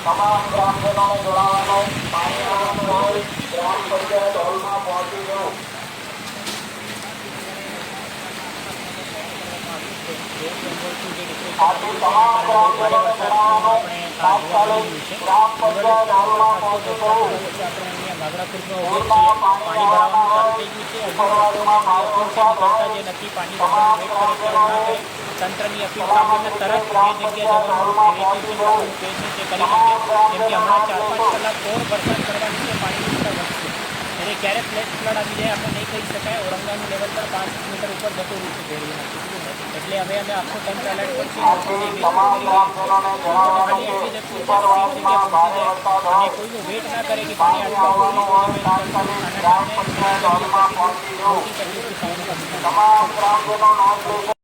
તમામ ગ્રામજનોને જોડાવાનું પાણી આવવાનું હોય ગ્રામ પંચાયત હોલમાં પહોંચી જવું. આથી તમામ ગ્રામજનોને જોડાવાનું તાત્કાલિક ગ્રામ પંચાયત હોલમાં પહોંચી જવું. પાણી ભરાવાનું ચાલુ થઈ ગયું છે. તંત્રની અપીલ સાંભળીને તરત જે જગ્યાએ જવાનું જે કરી શકે. જેમ કે હમણાં 4-5 કલાક ઓર વરસાદ પડવાની છે, પાણીની સ્તર વધશે એટલે ક્યારે ફ્લેશ ફ્લડ આવી જાય આપણે નહીં કહી શકાય. ઔરંગાનું લેવલ પણ 5 મીટર ઉપર જતું રહ્યું છે ભેળવીમાં. એટલે હવે અમે આખો તંત્ર એલર્ટ પર છીએ. અને કોઈનું વેટ ના કરે કે પાણી તમામ ગ્રામજનો નોંધ લેશે.